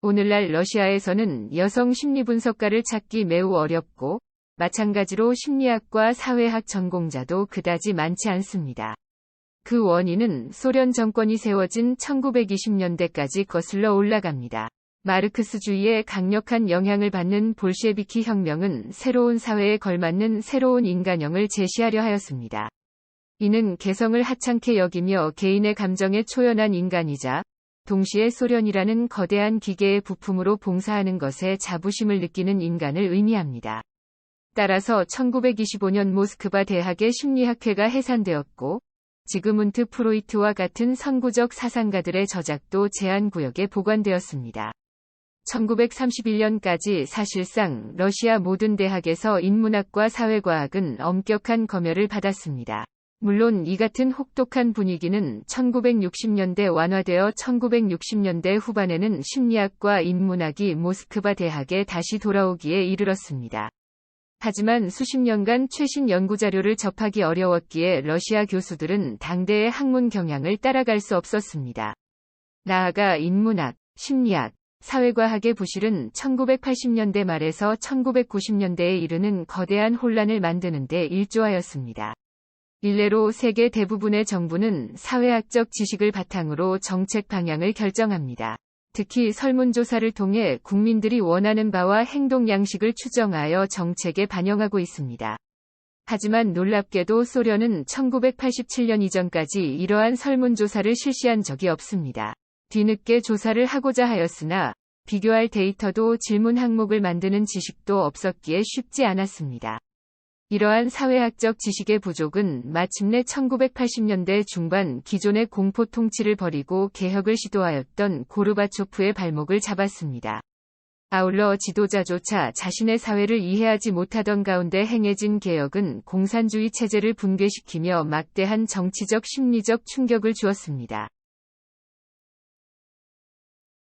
오늘날 러시아에서는 여성 심리분석가를 찾기 매우 어렵고, 마찬가지로 심리학과 사회학 전공자도 그다지 많지 않습니다. 그 원인은 소련 정권이 세워진 1920년대까지 거슬러 올라갑니다. 마르크스주의의 강력한 영향을 받는 볼셰비키 혁명은 새로운 사회에 걸맞는 새로운 인간형을 제시하려 하였습니다. 이는 개성을 하찮게 여기며 개인의 감정에 초연한 인간이자 동시에 소련이라는 거대한 기계의 부품으로 봉사하는 것에 자부심을 느끼는 인간을 의미합니다. 따라서 1925년 모스크바 대학의 심리학회가 해산되었고, 지그문트 프로이트와 같은 선구적 사상가들의 저작도 제한구역에 보관되었습니다. 1931년까지 사실상 러시아 모든 대학에서 인문학과 사회과학은 엄격한 검열을 받았습니다. 물론 이 같은 혹독한 분위기는 1960년대 완화되어 1960년대 후반에는 심리학과 인문학이 모스크바 대학에 다시 돌아오기에 이르렀습니다. 하지만 수십 년간 최신 연구자료를 접하기 어려웠기에 러시아 교수들은 당대의 학문 경향을 따라갈 수 없었습니다. 나아가 인문학, 심리학, 사회과학의 부실은 1980년대 말에서 1990년대에 이르는 거대한 혼란을 만드는 데 일조하였습니다. 일례로 세계 대부분의 정부는 사회학적 지식을 바탕으로 정책 방향을 결정합니다. 특히 설문조사를 통해 국민들이 원하는 바와 행동 양식을 추정하여 정책에 반영하고 있습니다. 하지만 놀랍게도 소련은 1987년 이전까지 이러한 설문조사를 실시한 적이 없습니다. 뒤늦게 조사를 하고자 하였으나 비교할 데이터도 질문 항목을 만드는 지식도 없었기에 쉽지 않았습니다. 이러한 사회학적 지식의 부족은 마침내 1980년대 중반 기존의 공포 통치를 버리고 개혁을 시도하였던 고르바초프의 발목을 잡았습니다. 아울러 지도자조차 자신의 사회를 이해하지 못하던 가운데 행해진 개혁은 공산주의 체제를 붕괴시키며 막대한 정치적 심리적 충격을 주었습니다.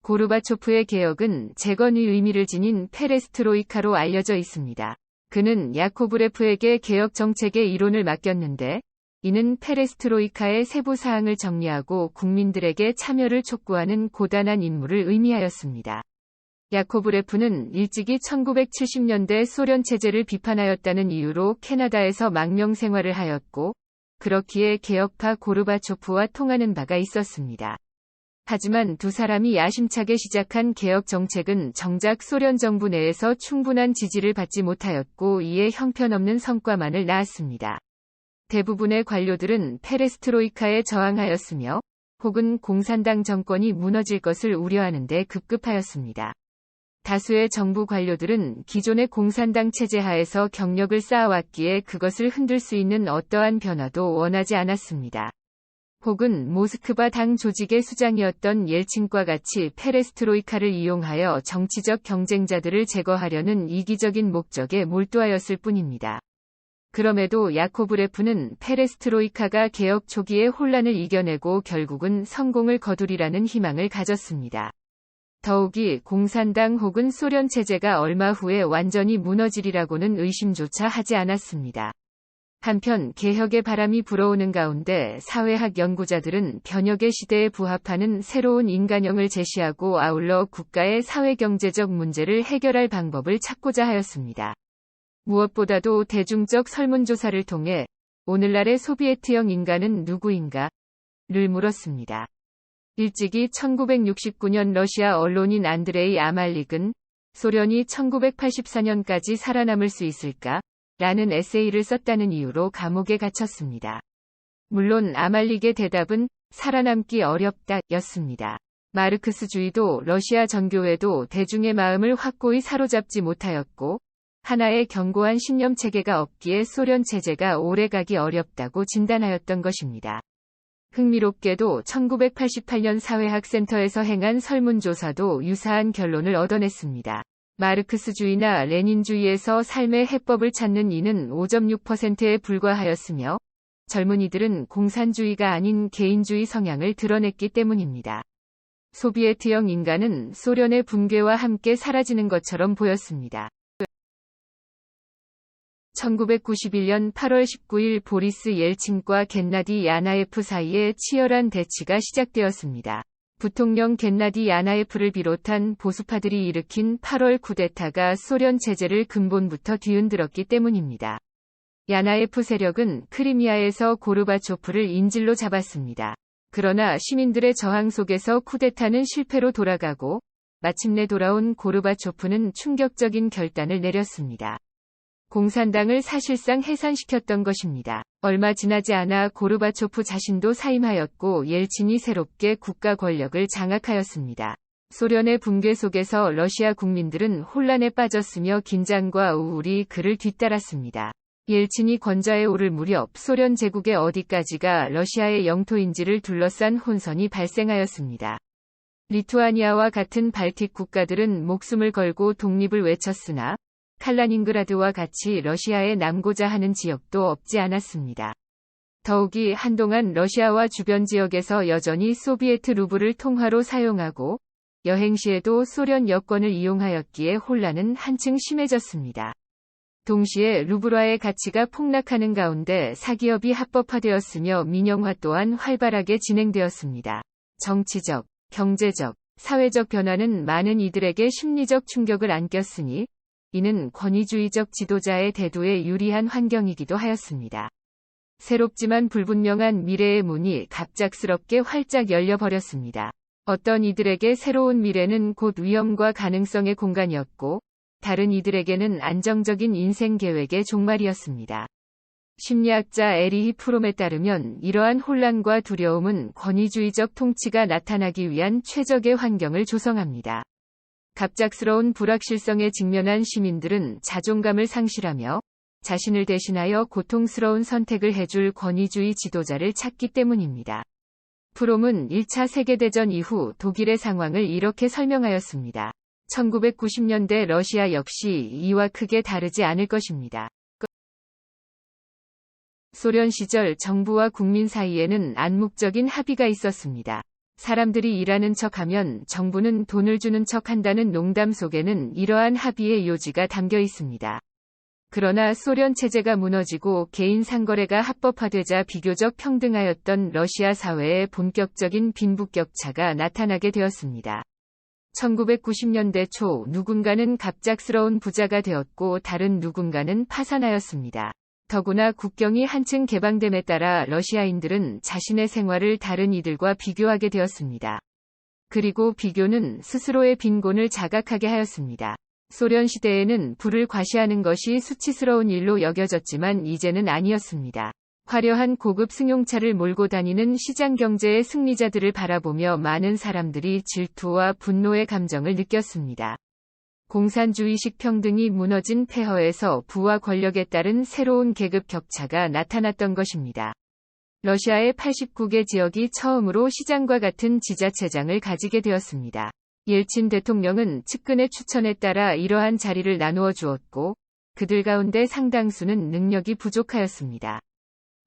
고르바초프의 개혁은 재건의 의미를 지닌 페레스트로이카로 알려져 있습니다. 그는 야코브레프에게 개혁 정책의 이론을 맡겼는데, 이는 페레스트로이카의 세부 사항을 정리하고 국민들에게 참여를 촉구하는 고단한 임무를 의미하였습니다. 야코브레프는 일찍이 1970년대 소련 체제를 비판하였다는 이유로 캐나다에서 망명 생활을 하였고, 그렇기에 개혁파 고르바초프와 통하는 바가 있었습니다. 하지만 두 사람이 야심차게 시작한 개혁 정책은 정작 소련 정부 내에서 충분한 지지를 받지 못하였고 이에 형편없는 성과만을 낳았습니다. 대부분의 관료들은 페레스트로이카에 저항하였으며 혹은 공산당 정권이 무너질 것을 우려하는 데 급급하였습니다. 다수의 정부 관료들은 기존의 공산당 체제 하에서 경력을 쌓아왔기에 그것을 흔들 수 있는 어떠한 변화도 원하지 않았습니다. 혹은 모스크바 당 조직의 수장이었던 옐친과 같이 페레스트로이카를 이용하여 정치적 경쟁자들을 제거하려는 이기적인 목적에 몰두하였을 뿐입니다. 그럼에도 야코브레프는 페레스트로이카가 개혁 초기의 혼란을 이겨내고 결국은 성공을 거두리라는 희망을 가졌습니다. 더욱이 공산당 혹은 소련 체제가 얼마 후에 완전히 무너지리라고는 의심조차 하지 않았습니다. 한편 개혁의 바람이 불어오는 가운데 사회학 연구자들은 변혁의 시대에 부합하는 새로운 인간형을 제시하고 아울러 국가의 사회경제적 문제를 해결할 방법을 찾고자 하였습니다. 무엇보다도 대중적 설문조사를 통해 오늘날의 소비에트형 인간은 누구인가? 를 물었습니다. 일찍이 1969년 러시아 언론인 안드레이 아말릭은 소련이 1984년까지 살아남을 수 있을까? 라는 에세이를 썼다는 이유로 감옥에 갇혔습니다. 물론 아말릭의 대답은 살아남기 어렵다 였습니다. 마르크스주의도 러시아 전교회도 대중의 마음을 확고히 사로잡지 못하였고 하나의 견고한 신념 체계가 없기에 소련 체제가 오래가기 어렵다고 진단하였던 것입니다. 흥미롭게도 1988년 사회학센터에서 행한 설문조사도 유사한 결론을 얻어냈습니다. 마르크스주의나 레닌주의에서 삶의 해법을 찾는 이는 5.6%에 불과하였으며 젊은이들은 공산주의가 아닌 개인주의 성향을 드러냈기 때문입니다. 소비에트형 인간은 소련의 붕괴와 함께 사라지는 것처럼 보였습니다. 1991년 8월 19일 보리스 옐친과 겐나디 야나예프 사이에 치열한 대치가 시작되었습니다. 부통령 겐나디 야나예프를 비롯한 보수파들이 일으킨 8월 쿠데타가 소련 체제를 근본부터 뒤흔들었기 때문입니다. 야나예프 세력은 크리미아에서 고르바초프를 인질로 잡았습니다. 그러나 시민들의 저항 속에서 쿠데타는 실패로 돌아가고 마침내 돌아온 고르바초프는 충격적인 결단을 내렸습니다. 공산당을 사실상 해산시켰던 것입니다. 얼마 지나지 않아 고르바초프 자신도 사임하였고 옐친이 새롭게 국가 권력을 장악하였습니다. 소련의 붕괴 속에서 러시아 국민들은 혼란에 빠졌으며 긴장과 우울이 그를 뒤따랐습니다. 옐친이 권좌에 오를 무렵 소련 제국의 어디까지가 러시아의 영토인지를 둘러싼 혼선이 발생하였습니다. 리투아니아와 같은 발틱 국가들은 목숨을 걸고 독립을 외쳤으나 칼라닌그라드와 같이 러시아에 남고자 하는 지역도 없지 않았습니다. 더욱이 한동안 러시아와 주변 지역에서 여전히 소비에트 루블을 통화로 사용하고 여행 시에도 소련 여권을 이용하였기에 혼란은 한층 심해졌습니다. 동시에 루블화의 가치가 폭락하는 가운데 사기업이 합법화되었으며 민영화 또한 활발하게 진행되었습니다. 정치적, 경제적, 사회적 변화는 많은 이들에게 심리적 충격을 안겼으니 이는 권위주의적 지도자의 대두에 유리한 환경이기도 하였습니다. 새롭지만 불분명한 미래의 문이 갑작스럽게 활짝 열려버렸습니다. 어떤 이들에게 새로운 미래는 곧 위험과 가능성의 공간이었고 다른 이들에게는 안정적인 인생 계획의 종말이었습니다. 심리학자 에리히 프롬에 따르면 이러한 혼란과 두려움은 권위주의적 통치가 나타나기 위한 최적의 환경을 조성합니다. 갑작스러운 불확실성에 직면한 시민들은 자존감을 상실하며 자신을 대신하여 고통스러운 선택을 해줄 권위주의 지도자를 찾기 때문입니다. 프롬은 1차 세계대전 이후 독일의 상황을 이렇게 설명하였습니다. 1990년대 러시아 역시 이와 크게 다르지 않을 것입니다. 소련 시절 정부와 국민 사이에는 암묵적인 합의가 있었습니다. 사람들이 일하는 척하면 정부는 돈을 주는 척한다는 농담 속에는 이러한 합의의 요지가 담겨 있습니다. 그러나 소련 체제가 무너지고 개인 상거래가 합법화되자 비교적 평등하였던 러시아 사회에 본격적인 빈부격차가 나타나게 되었습니다. 1990년대 초 누군가는 갑작스러운 부자가 되었고 다른 누군가는 파산하였습니다. 더구나 국경이 한층 개방됨에 따라 러시아인들은 자신의 생활을 다른 이들과 비교하게 되었습니다. 그리고 비교는 스스로의 빈곤을 자각하게 하였습니다. 소련 시대에는 부를 과시하는 것이 수치스러운 일로 여겨졌지만 이제는 아니었습니다. 화려한 고급 승용차를 몰고 다니는 시장 경제의 승리자들을 바라보며 많은 사람들이 질투와 분노의 감정을 느꼈습니다. 공산주의식 평등이 무너진 폐허에서 부와 권력에 따른 새로운 계급 격차가 나타났던 것입니다. 러시아의 89개 지역이 처음으로 시장과 같은 지자체장을 가지게 되었습니다. 옐친 대통령은 측근의 추천에 따라 이러한 자리를 나누어 주었고 그들 가운데 상당수는 능력이 부족하였습니다.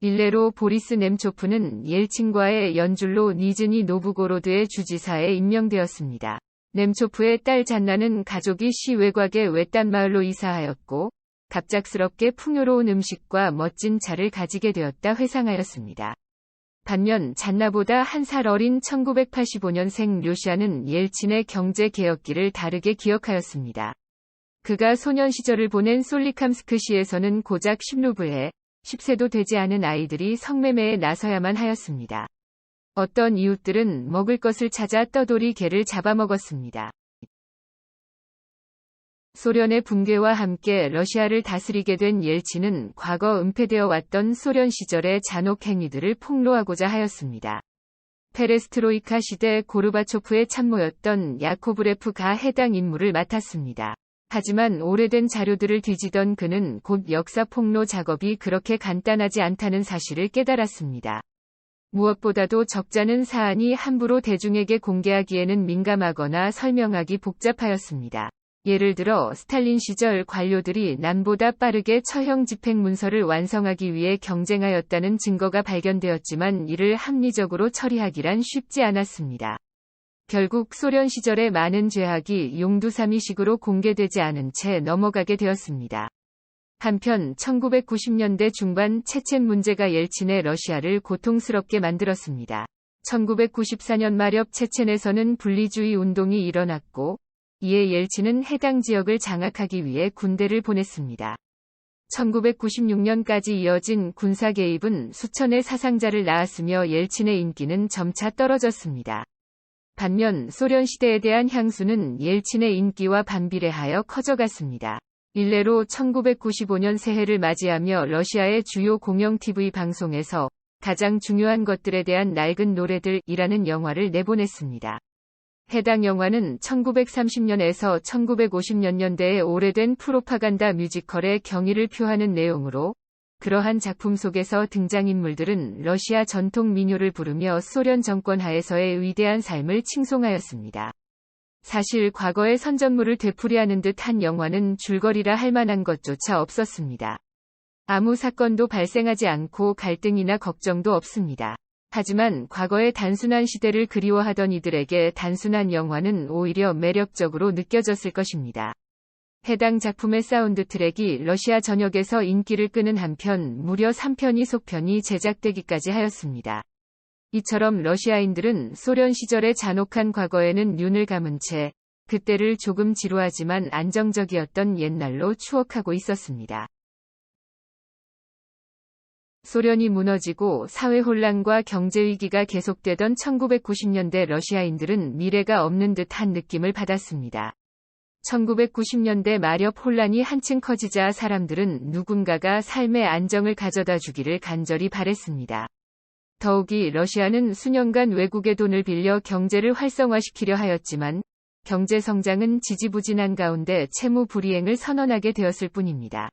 일례로 보리스 넴초프는 옐친과의 연줄로 니즈니 노브고로드의 주지사에 임명되었습니다. 넴초프의 딸 잔나는 가족이 시 외곽의 외딴 마을로 이사하였고 갑작스럽게 풍요로운 음식과 멋진 차를 가지게 되었다 회상하였습니다. 반면 잔나보다 한 살 어린 1985년생 료시아는 옐친의 경제개혁기를 다르게 기억하였습니다. 그가 소년 시절을 보낸 솔리캄스크시에서는 고작 10루블에 10세도 되지 않은 아이들이 성매매에 나서야만 하였습니다. 어떤 이웃들은 먹을 것을 찾아 떠돌이 개를 잡아먹었습니다. 소련의 붕괴와 함께 러시아를 다스리게 된 옐친은 과거 은폐되어 왔던 소련 시절의 잔혹 행위들을 폭로하고자 하였습니다. 페레스트로이카 시대 고르바초프의 참모였던 야코브레프가 해당 임무를 맡았습니다. 하지만 오래된 자료들을 뒤지던 그는 곧 역사 폭로 작업이 그렇게 간단하지 않다는 사실을 깨달았습니다. 무엇보다도 적잖은 사안이 함부로 대중에게 공개하기에는 민감하거나 설명하기 복잡하였습니다. 예를 들어 스탈린 시절 관료들이 남보다 빠르게 처형 집행 문서를 완성하기 위해 경쟁하였다는 증거가 발견되었지만 이를 합리적으로 처리하기란 쉽지 않았습니다. 결국 소련 시절의 많은 죄악이 용두사미식으로 공개되지 않은 채 넘어가게 되었습니다. 한편 1990년대 중반 체첸 문제가 옐친의 러시아를 고통스럽게 만들었습니다. 1994년 말엽 체첸에서는 분리주의 운동이 일어났고, 이에 옐친은 해당 지역을 장악하기 위해 군대를 보냈습니다. 1996년까지 이어진 군사 개입은 수천의 사상자를 낳았으며 옐친의 인기는 점차 떨어졌습니다. 반면 소련 시대에 대한 향수는 옐친의 인기와 반비례하여 커져갔습니다. 일례로 1995년 새해를 맞이하며 러시아의 주요 공영 TV 방송에서 가장 중요한 것들에 대한 낡은 노래들이라는 영화를 내보냈습니다. 해당 영화는 1930년에서 1950년대의 오래된 프로파간다 뮤지컬의 경의를 표하는 내용으로, 그러한 작품 속에서 등장인물들은 러시아 전통 민요를 부르며 소련 정권 하에서의 위대한 삶을 칭송하였습니다. 사실 과거의 선전물을 되풀이하는 듯한 영화는 줄거리라 할 만한 것조차 없었습니다. 아무 사건도 발생하지 않고 갈등이나 걱정도 없습니다. 하지만 과거의 단순한 시대를 그리워하던 이들에게 단순한 영화는 오히려 매력적으로 느껴졌을 것입니다. 해당 작품의 사운드 트랙이 러시아 전역에서 인기를 끄는 한편 무려 3편이 속편이 제작되기까지 하였습니다. 이처럼 러시아인들은 소련 시절의 잔혹한 과거에는 눈을 감은 채 그때를 조금 지루하지만 안정적이었던 옛날로 추억하고 있었습니다. 소련이 무너지고 사회 혼란과 경제 위기가 계속되던 1990년대 러시아인들은 미래가 없는 듯한 느낌을 받았습니다. 1990년대 말엽 혼란이 한층 커지자 사람들은 누군가가 삶의 안정을 가져다 주기를 간절히 바랬습니다. 더욱이 러시아는 수년간 외국의 돈을 빌려 경제를 활성화시키려 하였지만 경제 성장은 지지부진한 가운데 채무 불이행을 선언하게 되었을 뿐입니다.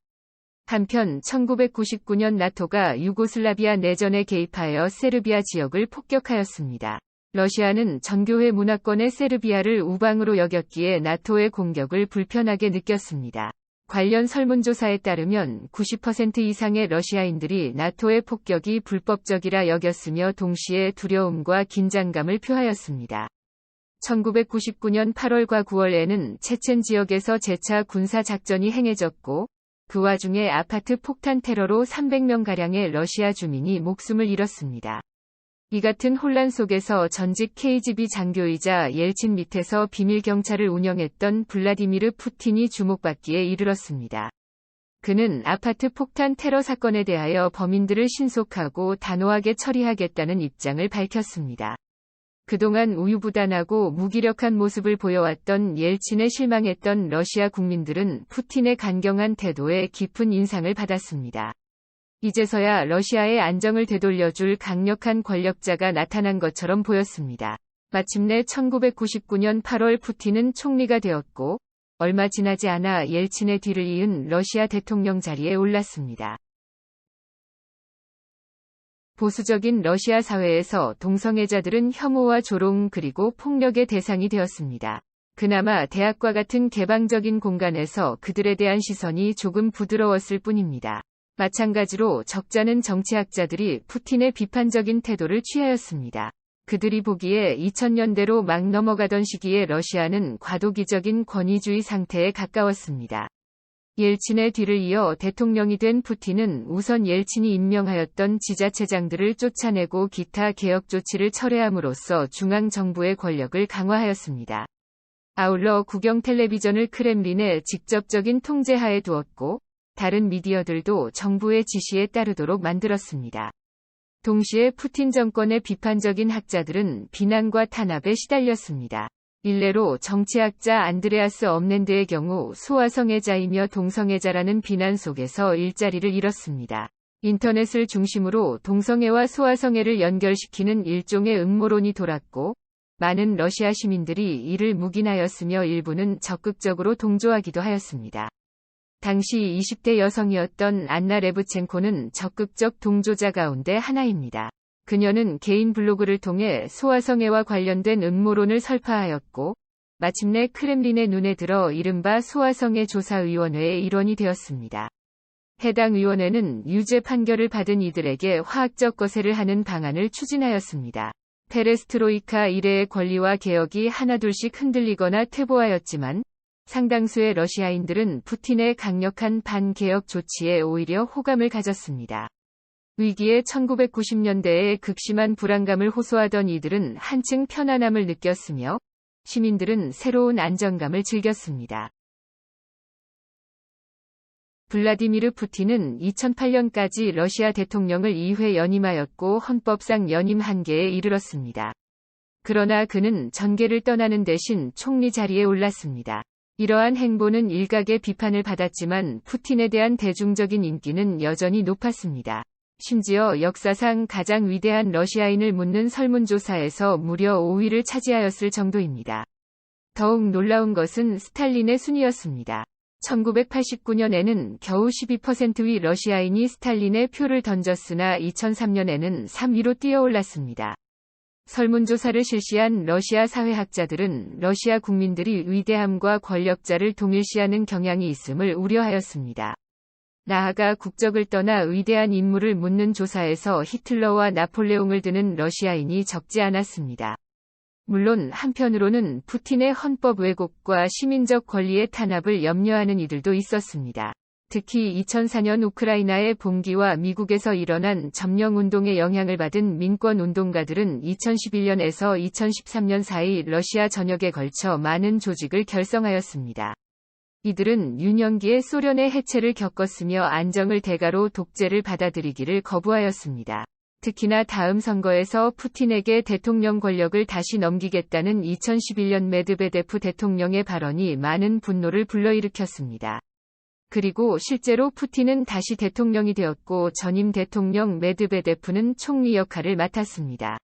한편 1999년 나토가 유고슬라비아 내전에 개입하여 세르비아 지역을 폭격하였습니다. 러시아는 전교회 문화권의 세르비아를 우방으로 여겼기에 나토의 공격을 불편하게 느꼈습니다. 관련 설문조사에 따르면 90% 이상의 러시아인들이 나토의 폭격이 불법적이라 여겼으며 동시에 두려움과 긴장감을 표하였습니다. 1999년 8월과 9월에는 체첸 지역에서 재차 군사작전이 행해졌고, 그 와중에 아파트 폭탄 테러로 300명가량의 러시아 주민이 목숨을 잃었습니다. 이 같은 혼란 속에서 전직 KGB 장교이자 옐친 밑에서 비밀 경찰을 운영했던 블라디미르 푸틴이 주목받기에 이르렀습니다. 그는 아파트 폭탄 테러 사건에 대하여 범인들을 신속하고 단호하게 처리하겠다는 입장을 밝혔습니다. 그동안 우유부단하고 무기력한 모습을 보여왔던 옐친에 실망했던 러시아 국민들은 푸틴의 강경한 태도에 깊은 인상을 받았습니다. 이제서야 러시아의 안정을 되돌려줄 강력한 권력자가 나타난 것처럼 보였습니다. 마침내 1999년 8월 푸틴은 총리가 되었고, 얼마 지나지 않아 옐친의 뒤를 이은 러시아 대통령 자리에 올랐습니다. 보수적인 러시아 사회에서 동성애자들은 혐오와 조롱 그리고 폭력의 대상이 되었습니다. 그나마 대학과 같은 개방적인 공간에서 그들에 대한 시선이 조금 부드러웠을 뿐입니다. 마찬가지로 적잖은 정치학자들이 푸틴의 비판적인 태도를 취하였습니다. 그들이 보기에 2000년대로 막 넘어가던 시기에 러시아는 과도기적인 권위주의 상태에 가까웠습니다. 옐친의 뒤를 이어 대통령이 된 푸틴은 우선 옐친이 임명하였던 지자체장들을 쫓아내고 기타 개혁 조치를 철회함으로써 중앙정부의 권력을 강화하였습니다. 아울러 국영 텔레비전을 크렘린의 직접적인 통제하에 두었고, 다른 미디어들도 정부의 지시에 따르도록 만들었습니다. 동시에 푸틴 정권의 비판적인 학자들은 비난과 탄압에 시달렸습니다. 일례로 정치학자 안드레아스 엄랜드의 경우 소아성애자이며 동성애자라는 비난 속에서 일자리를 잃었습니다. 인터넷을 중심으로 동성애와 소아성애를 연결시키는 일종의 음모론이 돌았고, 많은 러시아 시민들이 이를 묵인하였으며 일부는 적극적으로 동조하기도 하였습니다. 당시 20대 여성이었던 안나 레브첸코는 적극적 동조자 가운데 하나입니다. 그녀는 개인 블로그를 통해 소아성애와 관련된 음모론을 설파하였고, 마침내 크렘린의 눈에 들어 이른바 소아성애 조사위원회의 일원이 되었습니다. 해당 위원회는 유죄 판결을 받은 이들에게 화학적 거세를 하는 방안을 추진하였습니다. 페레스트로이카 이래의 권리와 개혁이 하나둘씩 흔들리거나 퇴보하였지만, 상당수의 러시아인들은 푸틴의 강력한 반개혁 조치에 오히려 호감을 가졌습니다. 위기의 1990년대에 극심한 불안감을 호소하던 이들은 한층 편안함을 느꼈으며 시민들은 새로운 안정감을 즐겼습니다. 블라디미르 푸틴은 2008년까지 러시아 대통령을 2회 연임하였고 헌법상 연임 한계에 이르렀습니다. 그러나 그는 전계를 떠나는 대신 총리 자리에 올랐습니다. 이러한 행보는 일각의 비판을 받았지만 푸틴에 대한 대중적인 인기는 여전히 높았습니다. 심지어 역사상 가장 위대한 러시아인을 묻는 설문조사에서 무려 5위를 차지하였을 정도입니다. 더욱 놀라운 것은 스탈린의 순위였습니다. 1989년에는 겨우 12%의 러시아인이 스탈린의 표를 던졌으나 2003년에는 3위로 뛰어올랐습니다. 설문조사를 실시한 러시아 사회학자들은 러시아 국민들이 위대함과 권력자를 동일시하는 경향이 있음을 우려하였습니다. 나아가 국적을 떠나 위대한 인물을 묻는 조사에서 히틀러와 나폴레옹을 드는 러시아인이 적지 않았습니다. 물론 한편으로는 푸틴의 헌법 왜곡과 시민적 권리의 탄압을 염려하는 이들도 있었습니다. 특히 2004년 우크라이나의 봉기와 미국에서 일어난 점령운동의 영향을 받은 민권운동가들은 2011년에서 2013년 사이 러시아 전역에 걸쳐 많은 조직을 결성하였습니다. 이들은 유년기에 소련의 해체를 겪었으며 안정을 대가로 독재를 받아들이기를 거부하였습니다. 특히나 다음 선거에서 푸틴에게 대통령 권력을 다시 넘기겠다는 2011년 메드베데프 대통령의 발언이 많은 분노를 불러일으켰습니다. 그리고 실제로 푸틴은 다시 대통령이 되었고 전임 대통령 메드베데프는 총리 역할을 맡았습니다.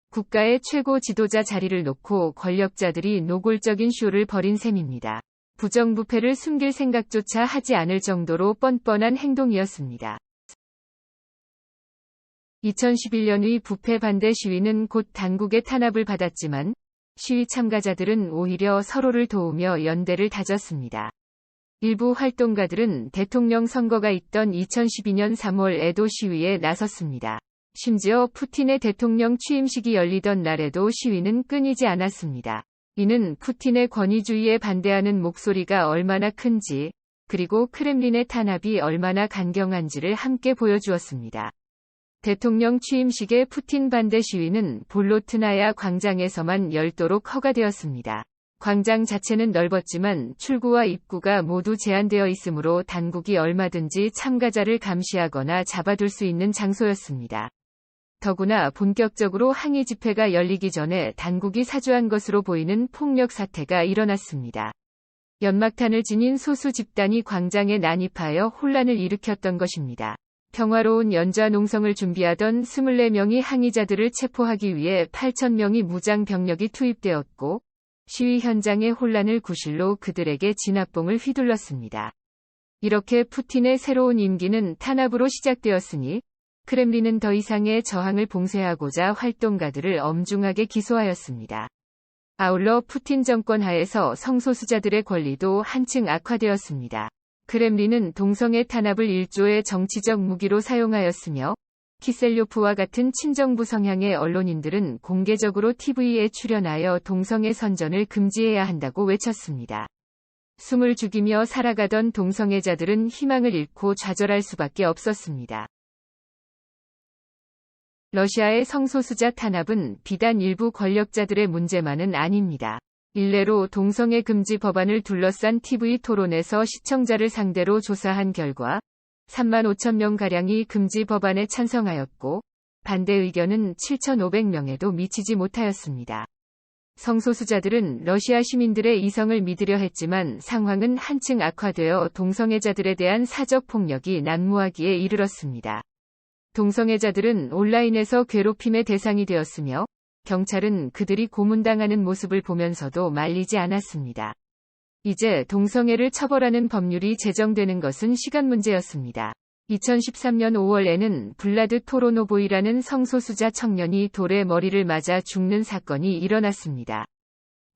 국가의 최고 지도자 자리를 놓고 권력자들이 노골적인 쇼를 벌인 셈입니다. 부정부패를 숨길 생각조차 하지 않을 정도로 뻔뻔한 행동이었습니다. 2011년의 부패 반대 시위는 곧 당국의 탄압을 받았지만 시위 참가자들은 오히려 서로를 도우며 연대를 다졌습니다. 일부 활동가들은 대통령 선거가 있던 2012년 3월에도 시위에 나섰습니다. 심지어 푸틴의 대통령 취임식이 열리던 날에도 시위는 끊이지 않았습니다. 이는 푸틴의 권위주의에 반대하는 목소리가 얼마나 큰지, 그리고 크렘린의 탄압이 얼마나 강경한지를 함께 보여주었습니다. 대통령 취임식의 푸틴 반대 시위는 볼로트나야 광장에서만 열도록 허가되었습니다. 광장 자체는 넓었지만 출구와 입구가 모두 제한되어 있으므로 당국이 얼마든지 참가자를 감시하거나 잡아둘 수 있는 장소였습니다. 더구나 본격적으로 항의 집회가 열리기 전에 당국이 사주한 것으로 보이는 폭력 사태가 일어났습니다. 연막탄을 지닌 소수 집단이 광장에 난입하여 혼란을 일으켰던 것입니다. 평화로운 연좌 농성을 준비하던 24명의 항의자들을 체포하기 위해 8,000명의 무장 병력이 투입되었고 시위 현장의 혼란을 구실로 그들에게 진압봉을 휘둘렀습니다. 이렇게 푸틴의 새로운 임기는 탄압으로 시작되었으니 크렘린은 더 이상의 저항을 봉쇄하고자 활동가들을 엄중하게 기소하였습니다. 아울러 푸틴 정권 하에서 성소수자들의 권리도 한층 악화되었습니다. 크렘린은 동성애 탄압을 일조의 정치적 무기로 사용하였으며 키셀료프와 같은 친정부 성향의 언론인들은 공개적으로 TV에 출연하여 동성애 선전을 금지해야 한다고 외쳤습니다. 숨을 죽이며 살아가던 동성애자들은 희망을 잃고 좌절할 수밖에 없었습니다. 러시아의 성소수자 탄압은 비단 일부 권력자들의 문제만은 아닙니다. 일례로 동성애 금지 법안을 둘러싼 TV 토론에서 시청자를 상대로 조사한 결과 3만 5천 명가량이 금지 법안에 찬성하였고 반대 의견은 7,500명에도 미치지 못하였습니다. 성소수자들은 러시아 시민들의 이성을 믿으려 했지만 상황은 한층 악화되어 동성애자들에 대한 사적 폭력이 난무하기에 이르렀습니다. 동성애자들은 온라인에서 괴롭힘의 대상이 되었으며 경찰은 그들이 고문당하는 모습을 보면서도 말리지 않았습니다. 이제 동성애를 처벌하는 법률이 제정되는 것은 시간 문제였습니다. 2013년 5월에는 블라드 토로노보이라는 성소수자 청년이 돌에 머리를 맞아 죽는 사건이 일어났습니다.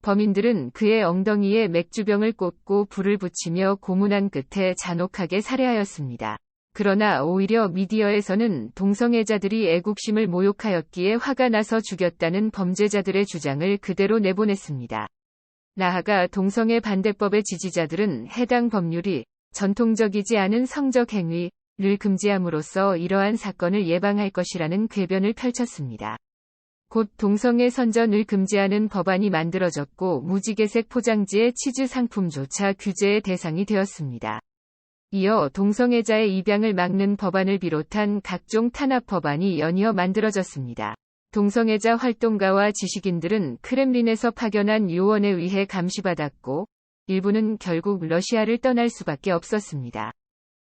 범인들은 그의 엉덩이에 맥주병을 꽂고 불을 붙이며 고문한 끝에 잔혹하게 살해하였습니다. 그러나 오히려 미디어에서는 동성애자들이 애국심을 모욕하였기에 화가 나서 죽였다는 범죄자들의 주장을 그대로 내보냈습니다. 나아가 동성애 반대법의 지지자들은 해당 법률이 전통적이지 않은 성적 행위, 금지함으로써 이러한 사건을 예방할 것이라는 궤변을 펼쳤습니다. 곧 동성애 선전을 금지하는 법안이 만들어졌고 무지개색 포장지의 치즈 상품조차 규제의 대상이 되었습니다. 이어 동성애자의 입양을 막는 법안을 비롯한 각종 탄압 법안이 연이어 만들어졌습니다. 동성애자 활동가와 지식인들은 크렘린에서 파견한 요원에 의해 감시받았고 일부는 결국 러시아를 떠날 수밖에 없었습니다.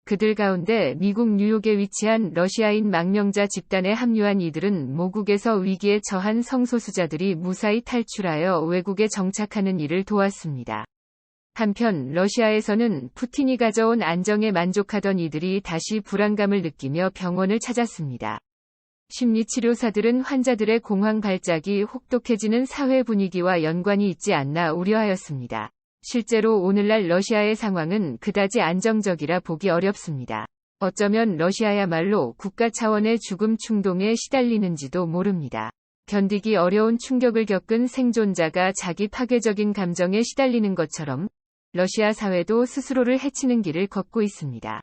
그들 가운데 미국 뉴욕에 위치한 러시아인 망명자 집단에 합류한 이들은 모국에서 위기에 처한 성소수자들이 무사히 탈출하여 외국에 정착하는 일을 도왔습니다. 한편 러시아에서는 푸틴이 가져온 안정에 만족하던 이들이 다시 불안감을 느끼며 병원을 찾았습니다. 심리치료사들은 환자들의 공황 발작이 혹독해지는 사회 분위기와 연관이 있지 않나 우려하였습니다. 실제로 오늘날 러시아의 상황은 그다지 안정적이라 보기 어렵습니다. 어쩌면 러시아야말로 국가 차원의 죽음 충동에 시달리는지도 모릅니다. 견디기 어려운 충격을 겪은 생존자가 자기 파괴적인 감정에 시달리는 것처럼 러시아 사회도 스스로를 해치는 길을 걷고 있습니다.